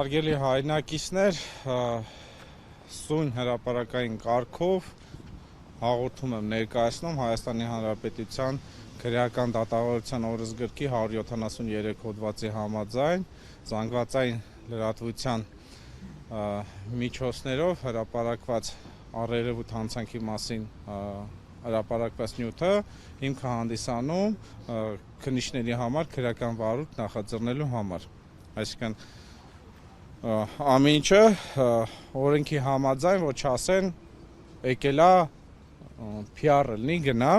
Հարգելի հայրենակիցներ, սույն հրապարակային կարգով հաղորդում եմ ներկայացնում Հայաստանի Հանրապետության քրեական դատավարության օրենսգրքի 173 հոդվածի համաձայն զանգվածային լրատվության միջոցներով հրապարակված առերևույթ հանցանքի մասին հրապարակված նյութը հիմք հանդիսանում քննիչների համար քրեական վարույթ նախաձեռնելու համար, այսինքն ամեն ինչը օրենքի համաձայն, ոչ ասեն եկել է PR-ը լինի գնա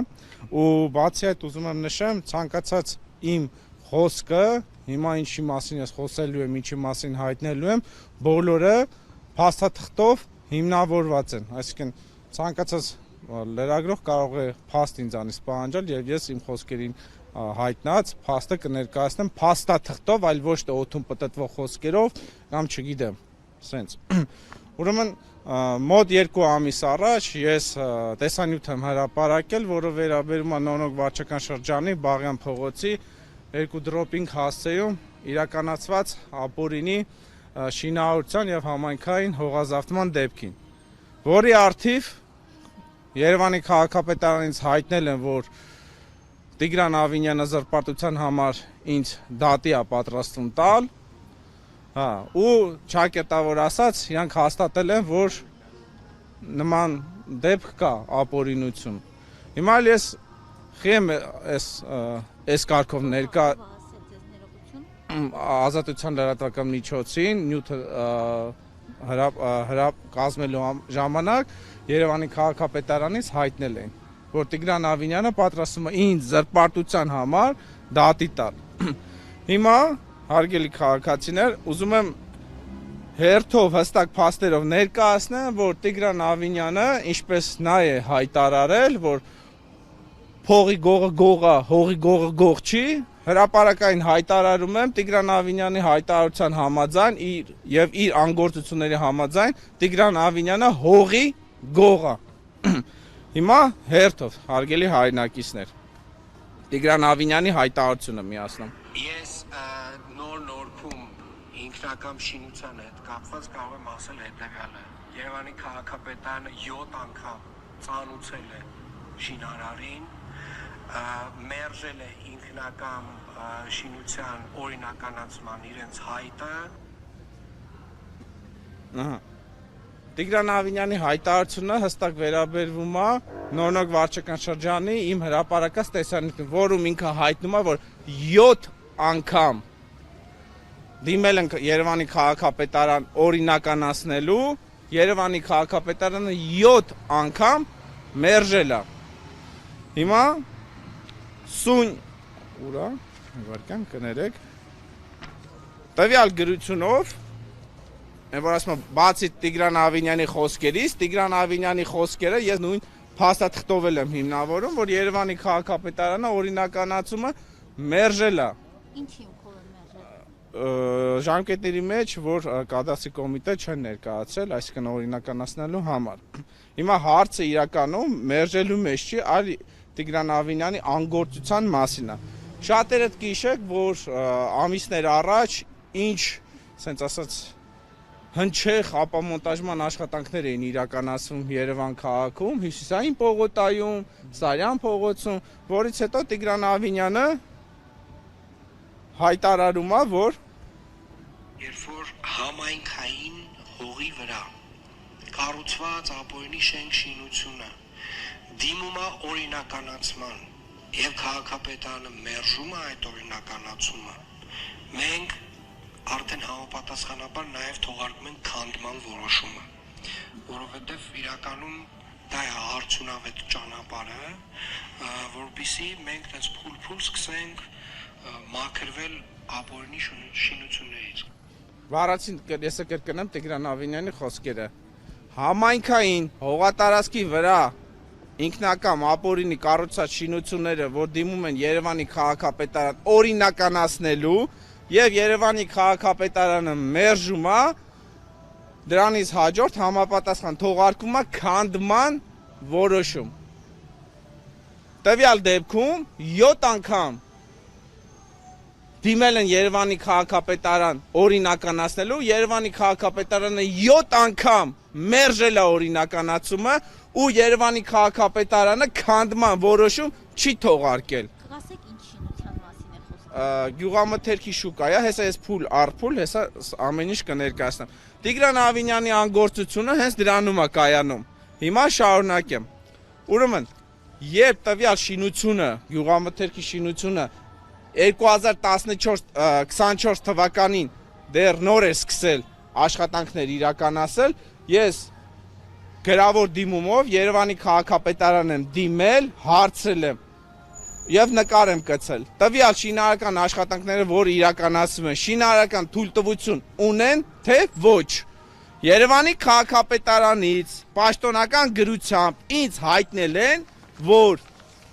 ու բացի այդ ուզում եմ նշեմ ցանկացած իմ խոսքը հիմա ինչի մասին ես խոսելու եմ, ինչի մասին հայտնելու եմ, բոլորը փաստաթղթով հիմնավորված են, այսինքն ցանկացած լրագրող կարող է փաստ ինձանից պահանջել եւ ես իմ խոսքերին հայտնած փաստը կներկայացնեմ փաստաթղթով, այլ ոչ թե օդում պտտվող խոսքերով կամ չգիտեմ, սենց։ Ուրեմն մոտ 2 ամիս առաջ ես տեսանյութ եմ հրապարակել, որը վերաբերում է Նոնոգ վարչական շրջանի Բաղյան փողոցի 2 դրոպինգ հասցեում իրականացված ապօրինի շինարարության եւ համայնքային հողազավթման դեպքին, որի առթիվ Երևանի քաղաքապետարանից հայտնել են, որ Տիգրան Ավինյանը զրպարտության համար ինձ դատի է պատրաստվում տալ, ու ճակերտավոր ասած, իրանք հաստատել են, որ նման դեպք կա ապօրինություն։ Հիմա ես խիեմ այս կարգով ներկա ազատության լրատվական միջոցին նյութը կազմելու ժամանակ Երևանի քաղաքապետարանից հայտնել են, որ Տիգրան Ավինյանը պատրաստվում է ինձ զրպարտության համար դատի տալ։ Հիմա, հարգելի քաղաքացիներ, ուզում եմ հերթով հստակ փաստերով ներկայացնեմ, որ Տիգրան Ավինյանը, ինչպես նա է հայտարարել, որ փողի գողը գողա, հողի գողը գող չի, հրապարակային հայտարարում եմ Տիգրան Ավինյանի հայտարարության համաձայն եւ իր անգործությունների համաձայն Տիգրան Ավինյանը հողի գողա։ Հիմա հերթով, հարգելի հայրենակիցներ, Տիգրան Ավինյանի հայտարարությունը միացնում։ Ես նոր-նորքում ինքնակամ շինության հետ կապված կարող եմ ասել հետևյալը. Երևանի քաղաքապետարանը 7 անգամ ծանուցել է շինարարին, մերժել է ինքնակամ շինության օրինականացման իրենց հայտը։ Տիգրան Ավինյանի հայտարարությունը հստակ վերաբերվում է Նորնոկ վարչական շրջանի իմ հրապարակած տեսանյութին, որում ինքը հայտնում է, որ 7 անգամ դիմել են Երևանի քաղաքապետարան օրինականացնելու, Երևանի քաղաքապետարանը 7 անգամ մերժել է։ Հիմա սույն ուրա, վարկան կներեք, տվյալ գրությունով որ ասում եմ, բացի Տիգրան Ավինյանի խոսքերից, Տիգրան Ավինյանի խոսքերը ես նույն փաստաթղթով եմ հիմնավորում, որ Երևանի քաղաքապետարանը օրինականացումը մերժել է։ Ինչի իմքով է մերժել։ Ժամկետների մեջ, որ կադաստրի կոմիտե չեն ներկայացրել, այսինքն օրինականացնելու համար։ Հիմա հարցը իրականում մերժելու մեջ չի, այլ Տիգրան Ավինյանի անգործության մասին է։ Շատերդ կհիշեք, որ ամիսներ առաջ ինչ, ասենց ասած, հնչեղ ապամոնտաժման աշխատանքներ էին իրականացվում Երևան քաղաքում, Հյուսիսային պողոտայում, Սարյան փողոցում, որից հետո Տիգրան Ավինյանը հայտարարում է, որ երբ որ համայնքային հողի վրա կառուցված ապօրինի շենք շինությունը դիմում է օրինականացման եւ քաղաքապետարանը մերժում է այդ օրինականացումը, մենք արդեն համապատասխանաբար նաև թողարկում են քանդման որոշումը, որովհետև իրականում դա է արդյունավետ ճանապարհը, որովհետեւ մենք այդպես փուլ-փուլ սկսենք մաքրվել ապօրինի շինություններից։ Վարացին ես կրկնեմ Տիգրան Ավինյանի խոսքերը։ Համայնքային հողատարածքի վրա ինքնակամ ապօրինի կառուցած շինությունները, որ դիմում են Երևանի քաղաքապետարան օրինականացնելու եւ Երևանի քաղաքապետարանը մերժում է, դրանից հաջորդ համապատասխան թողարկում է քանդման որոշում։ Տվյալ դեպքում 7 անգամ դիմել են Երևանի քաղաքապետարան օրինականացնելու, Երևանի քաղաքապետարանը 7 անգամ մերժել է օրինականացումը ու Երևանի քաղաքապետարանը քանդման որոշում չի թողարկել։ Կասեք ինչ շինության մասին է խոսքը։ Գյուղամթերքի շուկայա, հեսա ես փուլ առփուլ, հեսա ամեն ինչ կներկայացնեմ։ Տիգրան Ավինյանի անգործությունը հենց դրանում է կայանում։ Հիմա շարունակեմ։ Ուրեմն, երբ տվյալ շինությունը, գյուղամթերքի շինությունը 2014 թվականին դեռ նոր էր սկսել աշխատանքներ իրականացել, ես գրավոր դիմումով Երևանի քաղաքապետարան եմ դիմել, հարցրել եմ եւ նկար եմ գցել։ Տվյալ շինարարական աշխատանքները, որ իրականացվում են, շինարարական թույլտվություն ունեն, թե ոչ։ Երևանի քաղաքապետարանից պաշտոնական գրությամբ ինձ հայտնել են, որ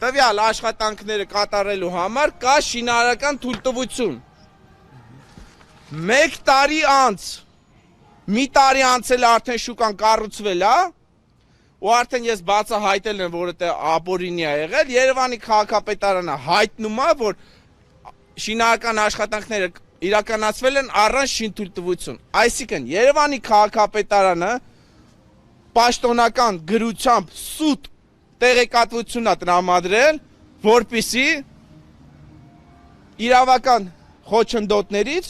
տվյալ աշխատանքները կատարելու համար կա շինարարական թույլտվություն։ 1 տարի անց, մի տարի անցել արդեն շուկան կառուցվել է, ու արդեն ես բացահայտել եմ, որ դա ապօրինի է եղել, Երևանի քաղաքապետարանը հայտնում է, որ շինարարական աշխատանքները իրականացվել են առանց շինթույլտվություն։ Այսինքն Երևանի քաղաքապետարանը պաշտոնական գրությամբ սուտ տեղեկատվություն է տրամադրել, որպեսզի իրավական խոչընդոտներից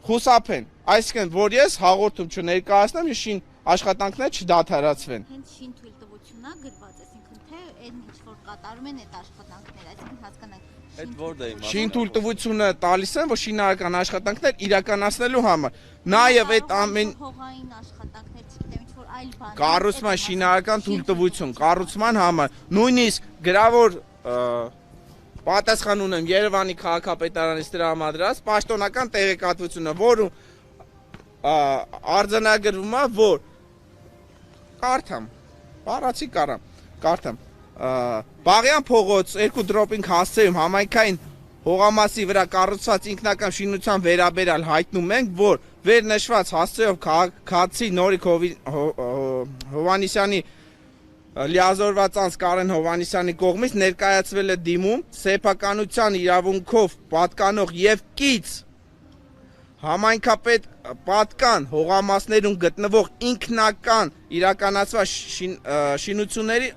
խուսափեն։ Այսինքն, որ ես հաղորդում չներկայացնեմ, շին աշխատանքները չդադարեցվեն։ Հենց շինթույլտվությունն է գրված, այսինքն թե այն ինչ որ կատարում են այդ աշխատանքները, այսինքն հասկանանք։ Այդ որտե է իմաստը։ Շինթույլտվությունը տալիս են, որ շինարարական աշխատանքներ իրականացնելու համար։ Նաև այդ ամեն հողային աշխատանքներ, չգիտեմ, ինչ որ այլ բան։ կառուցման շինարարական թույլտվություն, կառուցման համար, նույնիսկ գրավոր պատասխան ունեմ Երևանի քաղաքապետարանից տրամադրած պաշտոնական տեղեկատվությունը, որը արձանագրվում է, որ կարդամ, բառացի կարդամ, Բաղյան փողոց 2 դրոպինգ հասցեում համայնքային հողամասի վրա կառուցված ինքնական շինության վերաբերյալ հայտնում ենք, որ վերնշված հասցեով քաղաքացի Նորիկ Հովհաննիսյանի լիազորված անձ Կարեն Հովհաննիսյանի կողմից ներկայացվել է դիմում սեփականության իրավունքով պատկանող եւ կից համայնքապետ պատկան հողամասներում գտնվող ինքնական իրականացված շինությունների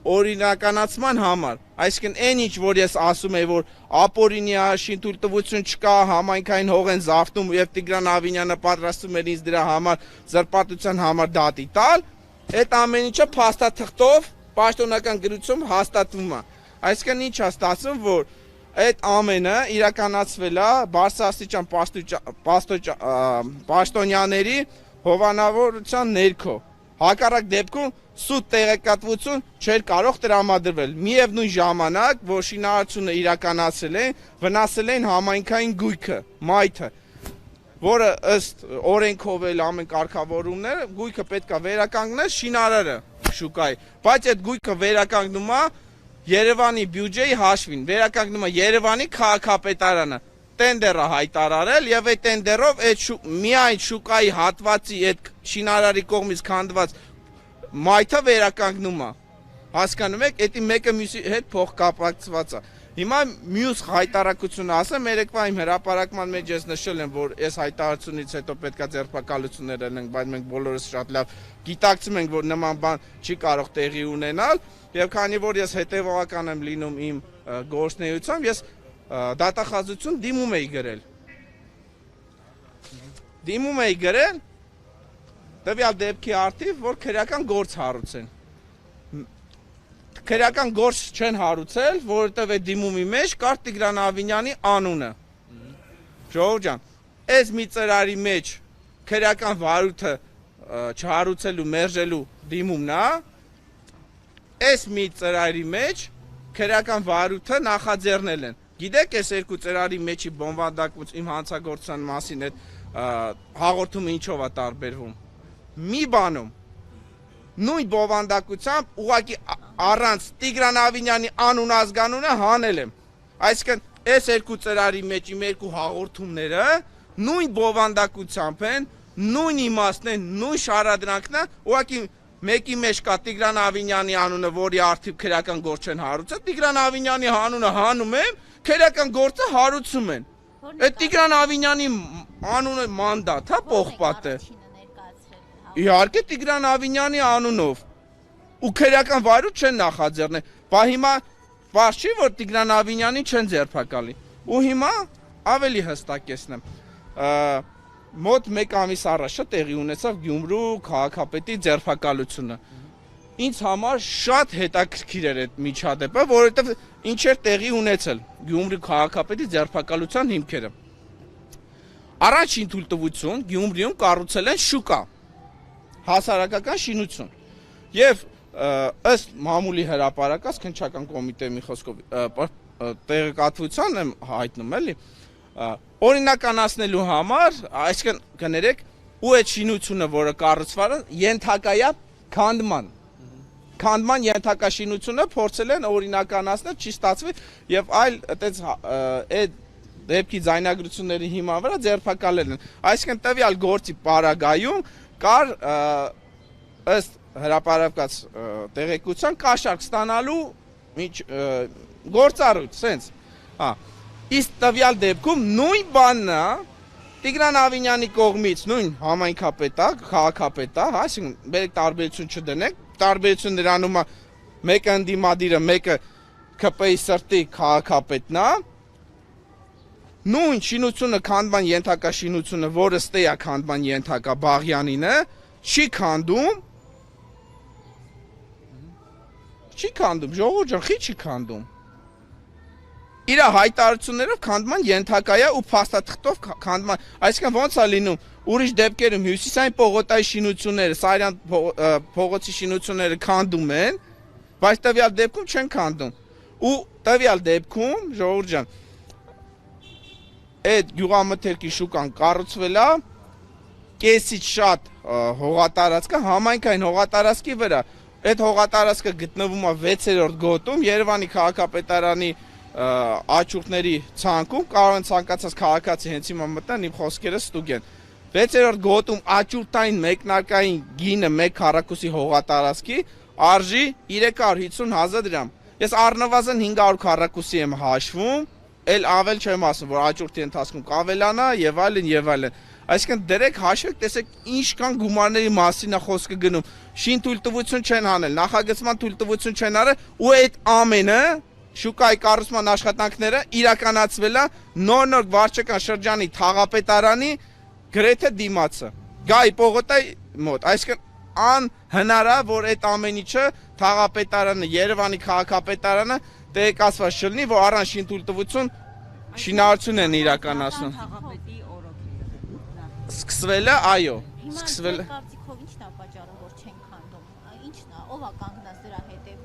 օրինականացման համար, այսինքն այն ինչ որ ես ասում եմ, որ ապօրինի շինթույլտվություն չկա, համայնքային հող են զարթնում եւ Տիգրան Ավինյանը պատրաստում էր ինձ դրա համար զրպարտության համար դատի տալ, այդ ամեն ինչը փաստաթղթով պաշտոնական գրությամբ հաստատվում է։ Այսինքն ինչ է ստացվում, որ այդ ամենը իրականացվել է բարձրաստիճան պաշտոնյաների հովանավորության ներքո։ Հակառակ դեպքում սուտ տեղեկատվություն չէր կարող տրամադրվել։ Միևնույն ժամանակ, որ շինարարությունը իրականացել են, վնասել են համայնքային գույքը, մայթը, որը ըստ օրենքով էլ ամեն կարգավորումները գույքը պետք է վերականգնել շինարարը շուկայի, բայց այդ գույքը վերականգնում է Երևանի բյուջեի հաշվին, վերականգնում է Երևանի քաղաքապետարանը, տենդերը հայտարարել եւ այդ տենդերով այդ միայն շուկայի հատվածի այդ շինարարի կողմից քանդված մայթը վերականգնում է։ Հասկանում եք, դա մեկը մյուսի հետ փոխկապակցված է։ Հիմա մյուս հայտարարությունը ասեմ, երեկվա իմ հրապարակման մեջ ես նշել եմ, որ այս հայտարարությունից հետո պետքա ձերբակալություններ լինեն, բայց մենք բոլորս շատ լավ գիտակցում ենք, որ նման բան չի կարող տեղի ունենալ, եւ քանի որ ես հետեւողական եմ լինում իմ գործունեությամբ, ես դատախազություն դիմում էի գրել տվյալ դեպքի արդիվ, որ քրեական գործ հարուցեն։ Քրեական գործ չեն հարուցել, որովհետև այդ դիմումի մեջ կար Տիգրան Ավինյանի անունը։ Ժողովուրդ ջան, այս մի ծրարի մեջ քրեական վարույթը չհարուցելու, մերժելու դիմումն է, այս մի ծրարի մեջ քրեական վարույթը նախաձեռնել են։ Գիտեք, այս երկու ծրարի մեջի բովանդակություն իմ հանցագործության մասին այդ հաղորդումը ինչով է տարբերվում։ Մի բանում նույն բովանդակությամբ ուղղակի առանց Տիգրան Ավինյանի անուն ազգանունը հանել եմ։ Այսինքն այս երկու ծրարի մեջ իմ երկու հաղորդումները նույն բովանդակությամբ են, նույն իմաստն են, նույն շարադրանքն է, ուղղակի մեկի մեջ կա Տիգրան Ավինյանի անունը, որի արդիվ քրեական գործ չեն հարուցել, Տիգրան Ավինյանի անունը հանում եմ, քրեական գործը հարուցում են։ Այդ Տիգրան Ավինյանի անունը մանդատ, հա, պողպատ է։ Իհարկե Տիգրան Ավինյանի անունով։ Ու քրեական վայրուց չեն նախաձեռնել։ Բա հիմա բաց չի, որ Տիգրան Ավինյանին չեն ձերբակալի։ Ու հիմա ավելի հստակեցնեմ։ Մոտ 1 ամիս առաջ տեղի ունեցավ Գյումրու քաղաքապետի ձերբակալությունը։ Ինձ համար շատ հետաքրքիր էր այդ միջադեպը, որովհետև ինչ էր տեղի ունեցել Գյումրու քաղաքապետի ձերբակալության հիմքերը։ Առաջին թույլտվություն Գյումրիում կառուցել են շուկա, հասարակական շինություն։ Եվ ըստ մամուլի հրապարակած քննչական կոմիտեի մի խոսքով տեղեկատվության եմ հայտնում, էլի, օրինականացնելու համար, այսինքն կներեք, ու այդ շինությունը, որը կառուցվել է, ենթակա է քանդման ենթակա շինությունը փորձել են օրինականացնել, չի ստացվի եւ այլ այդ դեպքի ձայնագրությունների հիման վրա ձերբակալել են։ Այսինքն տվյալ գործի պարագայում կար ըստ հրապարակած տեղեկության կաշառք ստանալու գործառույթ, սենց, հա, իսկ տվյալ դեպքում նույն բանն է Տիգրան Ավինյանի կողմից, նույն համայնքապետա, քաղաքապետա, հա, այսինքն բերեք տարբերություն չդնենք, տարբերություն նրանում է մեկը ընդդիմադիրը, մեկը ԿՊ-ի սրտի քաղաքապետն է, նույն շինությունը քանդման ենթակա շինությունը, որը ստե է քանդման ենթակա Բաղյանին է, չի քանդում, ժողովուրդ ջան, խի չի քանդում։ Իր հայտարարություններով քանդման ենթակա է ու փաստաթղթով քանդման, այսինքն ոնց է լինում, ուրիշ դեպքերում Հյուսիսային պողոտայի շինությունները, Սարյան փողոցի շինությունները քանդում են, բայց տվյալ դեպքում չեն քանդում։ Ու տվյալ դեպքում, ժողովուրդ ջան, այդ գյուղամթերքի շուկան կառուցվել է կեսից շատ հողատարածքը համայնքային հողատարածքի վրա։ Այդ հողատարածքը գտնվում է 6-րդ գոտում Երևանի քաղաքապետարանի աճուրդների ցանկում, կարող են ցանկացած քաղաքացի հենց հիմա մտնեն իմ խոսքերը ստուգեն։ 6-րդ գոտում աճուրդային մեկնարկային գինը 1 քառակուսի հողատարածքի արժի 350,000 դրամ։ Ես առնվազն 500 քառակուսի եմ հաշվում, էլ ավել չեմ ասում, որ աճուրդի ընթացքում կավելանա եւ այլն եւ այլն։ Այսինքն դրեք հաշվեք, տեսեք ինչքան գումարների մասին է խոսքը գնում։ Շին թույլտվություն չեն անել, նախագծման թույլտվություն չեն արել ու այդ ամենը շուկայի կառուցման աշխատանքները իրականացվել է նոր վարչական շրջանի թաղապետարանի գրեթե դիմացը։ Գայի պողոտայի մոտ, այսինքն անհնար է, որ այդ ամեն ինչը թաղապետարանը, Երևանի քաղաքապետարանը տեղեկացված չլինի, որ առանց շին թույլտվություն շինարարություն են իրականացնում։ Սկսվել է, այո, սկսվել է։ Կարծիքով ի՞նչն է պատճառը, որ չեն քանդում։ Ի՞նչն է, ով է կանգնած դրա հետևում։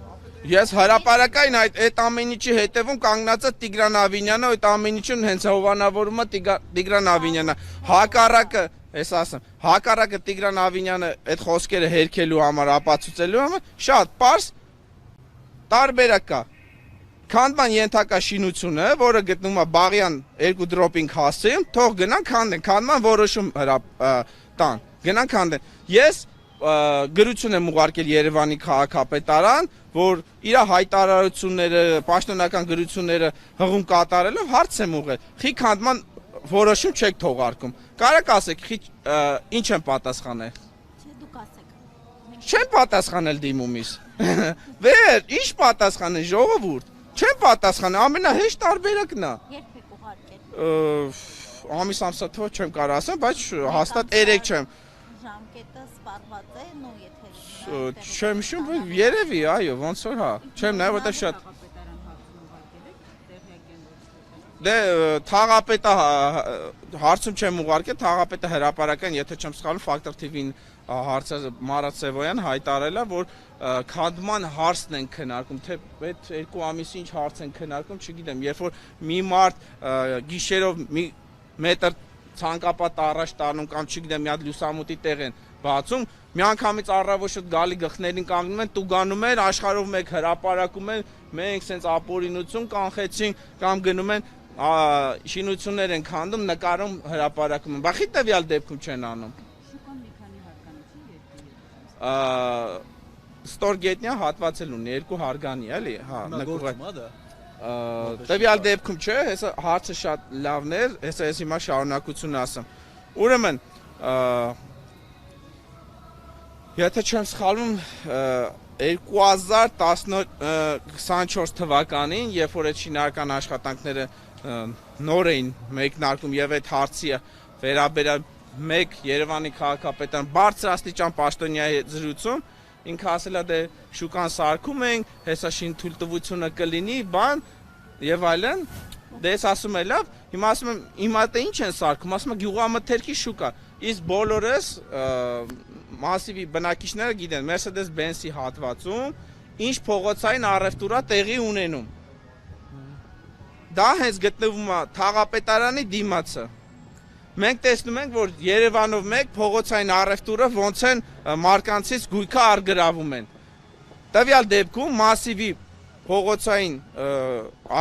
Ես հրապարակային այդ ամեն ինչի հետևում կանգնած է Տիգրան Ավինյանը, այդ ամեն ինչն հենց հովանավորում է Տիգրան Ավինյանը։ Հակառակը, ես ասեմ, հակառակը Տիգրան Ավինյանը այդ խոսքերը հերքելու համար, ապացուցելու համար շատ պարզ տարբերակ կա։ Քանդման ենթակա շինությունը, որը գտնվում է Բաղյան 2 դրոպինգ հասցեում, թող գնան քանդեն, քանդման որոշում տան, գնան քանդեն։ Ես գրություն եմ ուղարկել Երևանի քաղաքապետարան, որ իր հայտարարությունները, պաշտոնական գրությունները հղում կատարելով հարց եմ ուղղել։ Խի քանդման որոշում չեք թողարկում։ Կարեք ասեք, ինչ եմ պատասխանել։ Չէ, դուք ասեք։ Չեմ պատասխանել դիմումից։ Վեր, ինչ պատասխանել ժողովուրդ։ Չեմ պատասխանել, ամենահեշտ տարբերակն է։ Երբ եք ուղարկել։ Ամիս ամսա թվով չեմ կարող ասեմ, բայց հաստատ 3 չեմ։ Ժամկետը սպառված է, նո եթե։ Չեմ հիշում, երևի, այո, ոնց որ հա։ Չեմ նայ, որտեղ շատ։ Դե թաղապետը հարցում չեմ ուղարկել, թաղապետը հրապարակային, եթե չեմ սխալվում, Ֆակտոր TV-ին հարցը Մարատ Սևոյան հայտարարել է, որ քանդման հարցն են քննարկում, թե այդ 2 ամիսի ինչ հարց են քննարկում, չգիտեմ, երբ որ մի մարդ գիշերով մի մետր ցանկապատ առաջ տանում կամ չգիտեմ մի հատ լուսամուտի տեղ են բացում, միանգամից առավոտը գալի գլխներին կանգնում են, տուգանում են, աշխարհով մեկ հրապարակում են, մենք սենց ապօրինություն կանխեցին կամ գնում են շինություններ են քանդում, նկարում հրապարակում են, բախի տվյալ դեպքում չեն անում։ Շուկան մի քանի հարկանոցի Ստորգետնյա հատվածել ունի 2 հարգանի, էլի, հա, նկուղը։ տվյալ դեպքում չէ, հեսա հարցը շատ լավն էր, հեսա ես հիմա շարունակություն ասեմ։ Ուրեմն, եթե չեմ սխալվում, 2024 թվականին, երբ որ այդ շինարարական աշխատանքները նոր էին մեկնարկում եւ այդ հարցի վերաբերյալ մեկ Երևանի քաղաքապետարան բարձրաստիճան պաշտոնյայի հետ զրույցում ինքը ասել է դե շուկան սարքում ենք, հեսա շինթույլտվությունը կլինի, բան եւ այլն, դե ես ասում եմ լավ, հիմա ասում եմ հիմա դե ինչ են սարքում, ասում եմ գյուղամթերքի շուկա, իսկ բոլորս մասիվի բնակիչները գիտեն Mercedes-Benz-ի հատվածում ինչ փողոցային առևտուրա տեղի ունենում։ Դա հենց գտնվում է Թաղապետարանի դիմացը։ Մենք տեսնում ենք, որ Երևանով մեկ փողոցային առևտուրը ոնց են մարկանցից գույքը արգրավում են։ Տվյալ դեպքում մասիվի փողոցային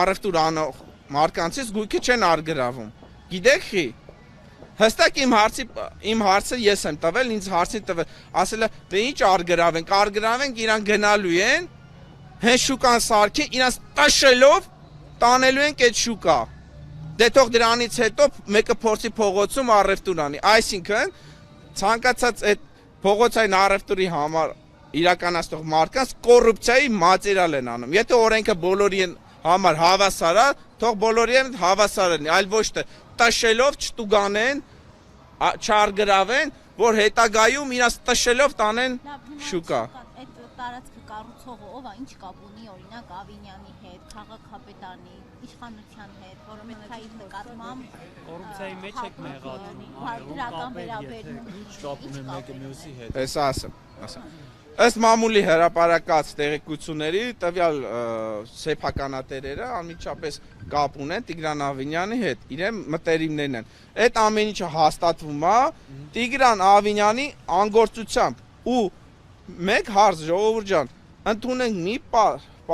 առևտուր անող մարկանցից գույքը չեն արգրավում։ Գիտեք խի։ Հստակ իմ հարցը ես եմ տվել, ինձ հարցի տվել, ասել է, դե ինչ արգրավենք, իրանք գնալու են, հենց շուկան սարքին, իրանք տաշելով տանելու ենք այդ շուկա։ Դե թող դրանից հետո մեկը փորձի փողոցում առևտուր անի, այսինքն ցանկացած այդ փողոցային առևտուրի համար իրականացնող մարկանց կոռուպցիայի մատերիալ են անում։ Եթե օրենքը բոլորի համար հավասար է, թող բոլորի հավասար լինի, այլ ոչ թե տաշելով չտուգանեն, չարգրավեն, որ հետագայում իրաց տաշելով տանեն շուկա։ Այդ տարածքը կառուցողը ով է, ինչ կապ ունի օրինակ Ավինյանի հետ, քաղաքապետարանի, իշխանության հետ, որովհետեւ նկատմամբ կոռուպցիայի մեջ եք մեղադրում, դրական վերաբերմունք կապ ունեն մեկը մյուսի հետ։ Էս ասեմ։ Ըստ մամուլի հրապարակած տեղեկությունների տվյալ սեփականատերերը անմիջապես կապ ունեն Տիգրան Ավինյանի հետ, իրեն մտերիմներն են։ Այդ ամեն ինչը հաստատվում է Տիգրան Ավինյանի անգործությամբ ու մեկ հարց ժողովուրդ ջան, ընդունենք մի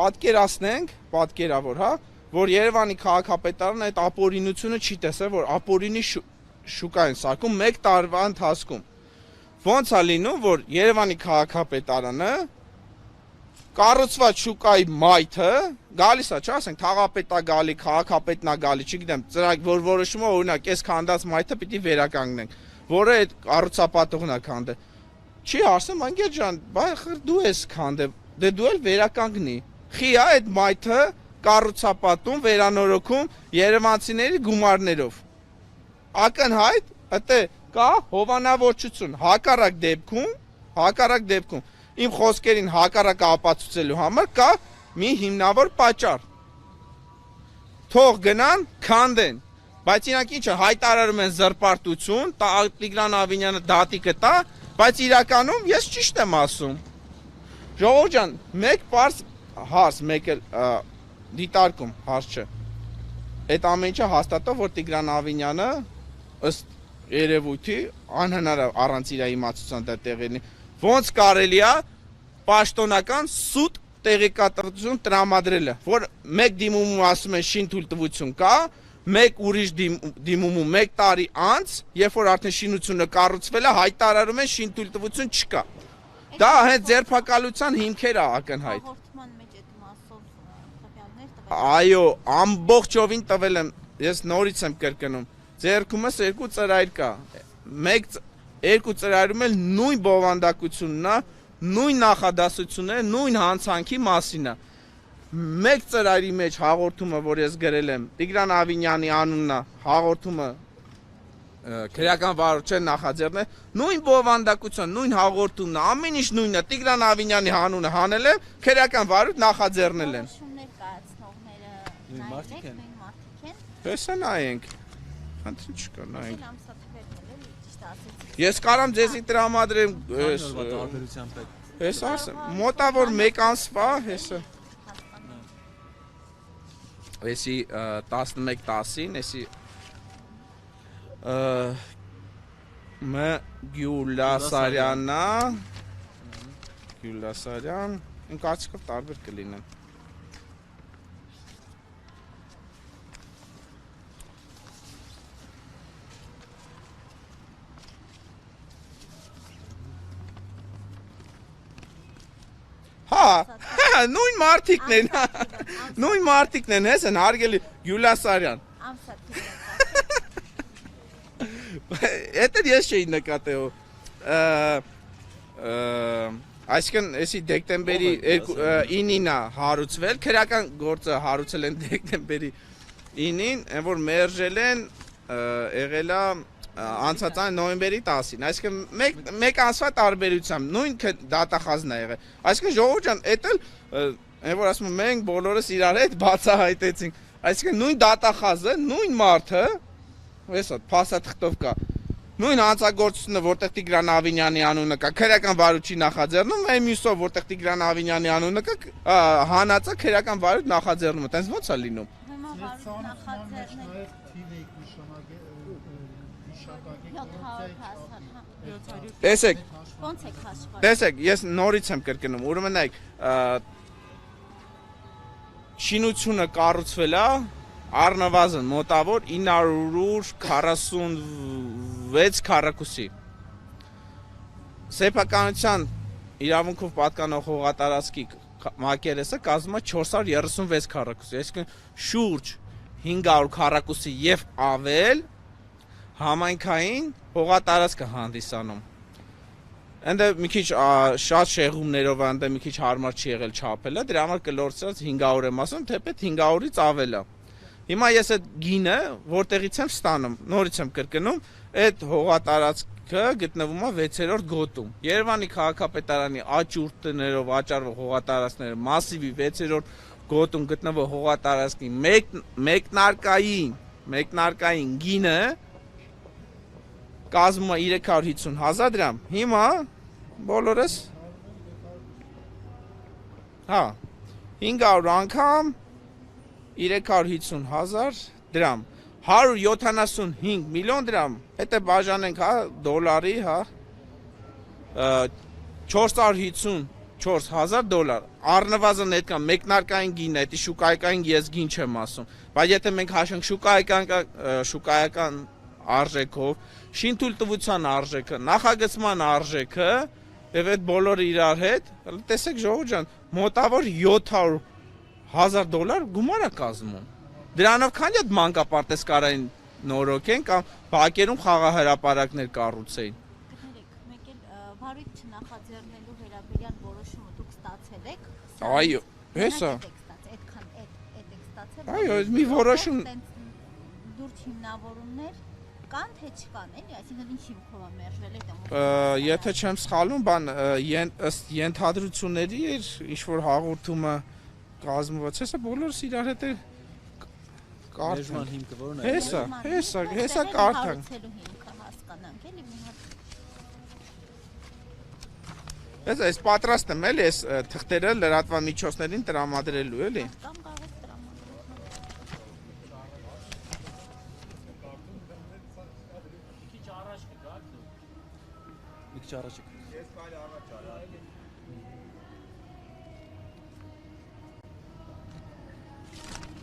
պատկերացնենք, պատկերավոր, հա, որ Երևանի քաղաքապետարանը այդ ապօրինությունը չի տեսել, որ ապօրինի շուկա են սարքում մեկ տարվա ընթացքում։ Ոնց է լինում, որ Երևանի քաղաքապետարանը կառուցված շուկայի մայթը գալիս է, չէ՞, ասենք թաղապետա գալի, քաղաքապետն է գալի, չգիտեմ, ծրագիր որ որոշում է օրինակ, այս քանդած մայթը պիտի վերականգնենք, որը այդ կառուցապատողն է քանդել։ Չի ասում, անգեր ջան, բայց դու ես քանդել, դե դու էլ վերականգնի։ Խի է այդ մայթը կառուցապատում, վերանորոգում երևանցիների գումարներով։ Ակնհայտ, այդտե կա հովանավորչություն, հակառակ դեպքում իմ խոսքերին հակառակ ապացուցելու համար կա մի հիմնավոր պատճառ։ Թող գնան, քանդեն, բայց իրանք ինչը հայտարարում են զրպարտություն, Տիգրան Ավինյանը դատի կտա, բայց իրականում ես ճիշտ եմ ասում։ Ժողովուրդ ջան, մեկ պարզ հարց, մեկ էլ դիտարկում հարց չէ։ Այդ ամեն ինչը հաստատող, որ Տիգրան Ավինյանը ըստ երևույթի անհնար է առանց իր իմացության դա տեղի լինի։ Ոնց կարելի է պաշտոնական սուտ տեղեկատվություն տրամադրելը, որ մեկ դիմումում ասում են շինթույլտվություն կա, մեկ ուրիշ դիմումում մեկ տարի անց, երբ որ արդեն շինությունը կառուցվել է, հայտարարում են շինթույլտվություն չկա։ Դա հենց ձերբակալության հիմքեր է ակնհայտ։ հաղորդման մեջ այդ մասով տվյալներ տվել։ Այո, ամբողջովին տվել եմ, ես նորից եմ կրկնում։ Ձերքումս երկու ծրայր կա, երկու ծրայրում էլ նույն բովանդակությունն է, նույն նախադասությունն է, նույն հանցանքի մասին է։ Մեկ ծրայրի մեջ հաղորդումը, որ ես գրել եմ, Տիգրան Ավինյանի անունն է, հաղորդումը քրեական վարչության նախաձեռնել, նույն բովանդակություն, նույն հաղորդումն է, ամեն ինչ նույնն է, Տիգրան Ավինյանի անունը հանել եմ, քրեական վարույթ նախաձեռնել եմ։ Որոշումներ կայացնողները Նույն մարդիկ են։ նույն մարդիկ են։ Հեսա նայենք։ Խնդրի չկա, նայենք։ Ամսաթվերն էլ ճիշտ ասեցիք։ Ես կարամ ձեզի տրամադրեմ, տարբերությամբ է։ հես ասեմ, մոտավոր մեկ ամսվա, հեսը։ Էսի 11-10-ին, էսի Գյուլասարյան, ինք կարծիքով տարբեր կլինեն։ Հա, նույն մարդիկն են։ Նույն մարդիկն են, հես են հարգելի Գյուլասարյան։ Ամսաթիվ։ Էդ ես չէի նկատել։ Այսինքն, էսի դեկտեմբերի 9-ին է հարուցվել, քրական գործը հարուցել են դեկտեմբերի 9-ին, այն որ մերժել են եղել է անցած նոյեմբերի 10-ին, այսինքն մեկ ամսվա տարբերությամբ նույն դատախազն է եղել։ Այսինքն ժողովուրդ ջան, էդ էլ այն որ ասում եմ մենք բոլորս իրար հետ բացահայտեցինք, այսինքն նույն դատախազը, նույն մարդը, հեսա փաստաթղթով կա, նույն հանցագործությունը, որտեղ Տիգրան Ավինյանի անունը կա, քրեական վարույթի նախաձեռնում, այն մյուսով, որտեղ Տիգրան Ավինյանի անունը կա, հանածա քրեական վարույթ նախաձեռնումը, տենց ո՞նց է լինում։ Հիմա վարույթ նախաձեռնել 700 Տեսեք, ո՞նց եք հաշվարկում։ տեսեք, ես նորից եմ կրկնում, ուրեմն նայեք, շինությունը կառուցվել է առնվազն մոտավոր 946 քառակուսի։ Սեփականության իրավունքով պատկանող հողատարածքի մակերեսը կազմում է 436 քառակուսի, այսինքն շուրջ 500 քառակուսի եւ ավել համայնքային հողատարածք է հանդիսանում։ Այնտեղ մի քիչ շատ շեղումներով այնտեղ մի քիչ հարմար չի եղել չափելը, դրա համար կլորցրած 500 եմ ասում, թեպետ 500-ից ավել է։ Հիմա ես այդ գինը որտեղից եմ ստանում, նորից եմ կրկնում, այդ հողատարածքը գտնվում է 6-րդ գոտում։ Երևանի քաղաքապետարանի աճուրդներով աճառվող հողատարածքները մասիվի 6-րդ գոտում գտնվող հողատարածքի մեկնարկային գինը կազմում է 350,000 դրամ։ Հիմա բոլորս 500 անգամ 350,000 դրամ, 175 միլիոն դրամ, հետը բաժանենք, դոլարի, 454,000 դոլար, առնվազն այդ կան մեկնարկային գինը, այդ շուկայական ես գին չեմ ասում, բայց եթե մենք հաշենք շուկայական արժեքով, շինթույլտվության արժեքը, նախագծման արժեքը, եւ այդ բոլորը իրար հետ, տեսեք ժողովուրդ ջան, մոտավոր 700,000 դոլար գումար է կազմում։ Դրանով քանի հատ մանկապարտեզ կարային նորոգեն կամ բակերում խաղահրապարակներ կառուցեին։ Մեկ էլ վարույթ չնախաձեռնելու վերաբերյալ որոշումը դուք ստացել եք։ Այո, հեսա։ Այդքան եք ստացել։ Այո, մի որոշում լուրջ հիմնավորումներ կան թե չկան, էլի, այսինքն ինչ հիմքով է մերժվել այդ։ Եթե չեմ սխալվում, բան ըստ ենթադրությունների էր ինչ որ հաղորդումը կազմված, հեսա բոլորս իրար հետ է Մերժման հիմքը որն է։ Հեսա կարդանք։ Հիմքը հասկանանք, էլի մի հատ։ Այս պատրաստ եմ էլի, այս թղթերը լրատվական միջոցներին տրամադրելու էլի։ Կամ կարող եք տրամադրել։ Մի քիչ առաջ եք։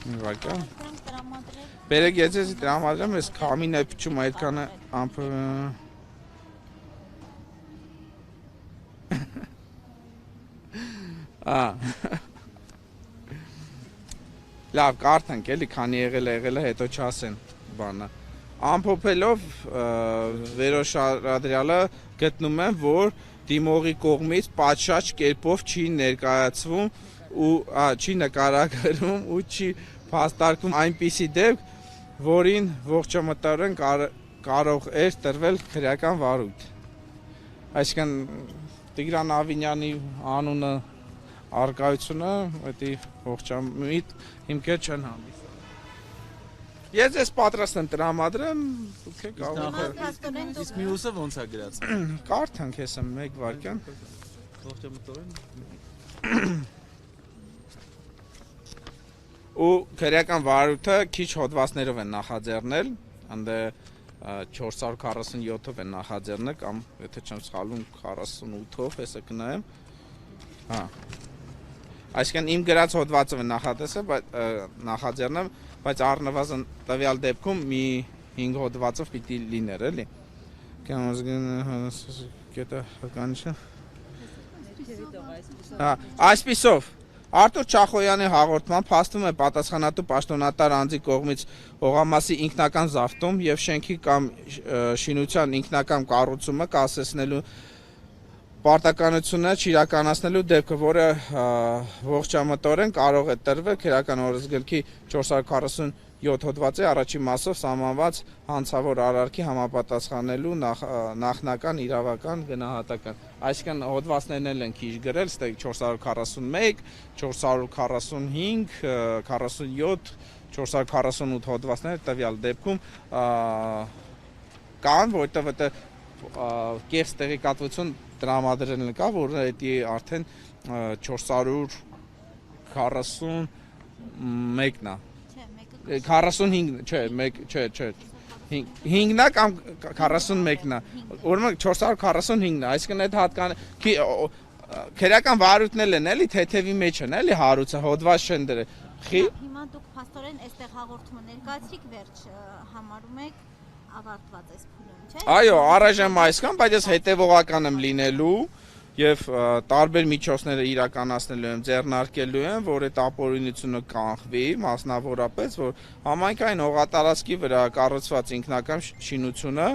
Վարկան։ Դրանք տրամադրել։ Բերեք ես էսի տրամադրեմ, ես քամին է փչում այդքանը ամփ Լավ, կարդանք էլի, քանի եղել է, հետո չասեն բանը։ Ամփոփելով վերոշարադրյալը գտնում եմ, որ դիմողի կողմից պատշաճ կերպով չի ներկայացվում ու չի նկարագրում ու չի փաստարկում այնպիսի դեպք, որին ողջամտորեն կարող էր տրվել քրեական վարույթ։ Այսինքն Տիգրան Ավինյանի անունը արկայությունը այդի ողջամիտ հիմքեր չեն հանդիսանում։ Ես ես պատրաստ եմ տրամադրեմ, դուք եք Իսկ մյուսը ոնց է գրած։ կարդանք ես եմ մեկ վարկյան։ Ողջամտորեն։ Ու քրեական վարույթը քիչ հոդվածներով են նախաձեռնել, այնտե 447-ով են նախաձեռնել կամ եթե չեմ սխալվում 48-ով, հեսա կնայեմ։ Այսինքն իմ գրած հոդվածով են նախաձեռնել, բայց առնվազն տվյալ դեպքում մի 5 հոդվածով պիտի լիներ, էլի։ Այսպիսով Արտուր Չախոյանի հաղորդման փաստում է պատասխանատու պաշտոնատար անձի կողմից հողամասի ինքնական զավթում եւ շենքի կամ շինության ինքնական կառուցումը կասեցնելու պարտականությունը չիրականացնելու դեպքը, որը ողջամտորեն կարող է տրվել Քերական օրենսգրքի 447 հոդվածի առաջին մասով սահմանված հանցավոր արարքի համապատասխանելու նախնական իրավական գնահատական։ Այսինքն հոդվածներն էլ են քիչ գրել, ստե 441, 445, 47, 448 հոդվածները տվյալ դեպքում կան, որտեղ կեղծ տեղեկատվություն տրամադրել կա, որ դա արդեն 441-ն է։ 45, չէ, 5-ն է կամ 41-ն է։ Ուրեմն 445-ն է, այսինքն այդ հատկանը քերական վարույթներն են, էլի թեթևի մեջ են, էլի հարուցը հոդված չեն դրել։ Հիմա դուք փաստորեն այստեղ հաղորդումը ներկայացրիք, վերջ համարում եք ավարտված այս փուլում, չէ՞։ Այո, առայժմ այսքան, բայց ես հետևողական եմ լինելու եւ տարբեր միջոցները իրականացնելու եմ, ձեռնարկելու եմ, որ այդ ապօրինությունը կանխվի, մասնավորապես, որ համայնքային հողատարածքի վրա կառուցված ինքնական շինությունը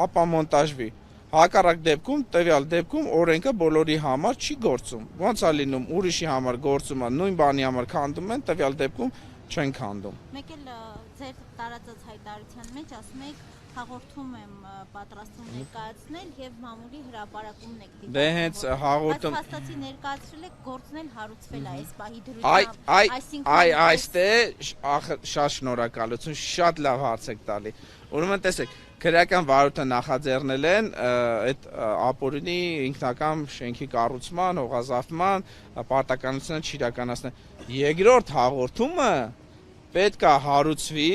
ապամոնտաժվի։ Հակառակ դեպքում, տվյալ դեպքում օրենքը բոլորի համար չի գործում։ Ոնց է լինում, ուրիշի համար գործում է, նույն բանի համար քանդում են, տվյալ դեպքում չեն քանդում։ Մեկ էլ ձեր տարածած հայտարարության մեջ ասում եք հաղորդում եմ պատրաստում ներկայացնել եւ մամուլի հրապարակումն եք դիտել։ Դե հենց հաղորդում Փաստացի ներկայացրել եք գործն էլ հարուցվել է այս պահի դրությամբ։ Այստեղ շատ շնորհակալություն, շատ լավ հարց եք տալի։ Ուրեմն տեսեք, քրեական վարույթը նախաձեռնել են այդ ապօրինի ինքնական շենքի կառուցման, հողազավթման պարտականությունը չիրականացնել։ Երկրորդ հաղորդումը պետք է հարուցվի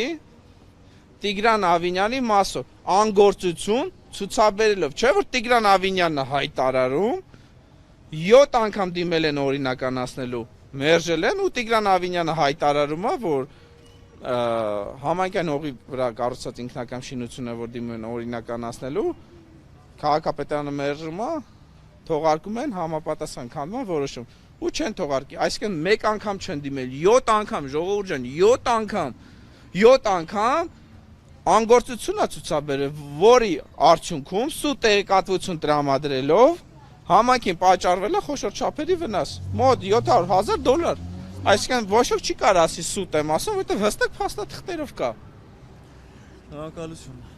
Տիգրան Ավինյանի մասով, անգործություն ցուցաբերելով, չէ՞ որ Տիգրան Ավինյանն է հայտարարում, 7 անգամ դիմել են օրինականացնելու, մերժել են ու Տիգրան Ավինյանը հայտարարում է, որ համայնքային հողի վրա կառուցված ինքնական շինությունը, որ դիմում են օրինականացնելու, քաղաքապետարանը մերժում է, թողարկում են, համապատասխան քանդման որոշում ու չեն թողարկի, այսինքն մեկ անգամ չեն դիմել, 7 անգամ, ժողովուրդ ջան, 7 անգամ անգործություն է ցուցաբերել, որի արդյունքում սուտ տեղեկատվություն տրամադրելով համայնքին պատճառվել է խոշոր չափերի վնաս, մոտ $700,000։ Այսինքն ոչ ոք չի կարող ասի սուտ եմ ասում, որովհետև հստակ փաստաթղթերով կա։ Շնորհակալություն։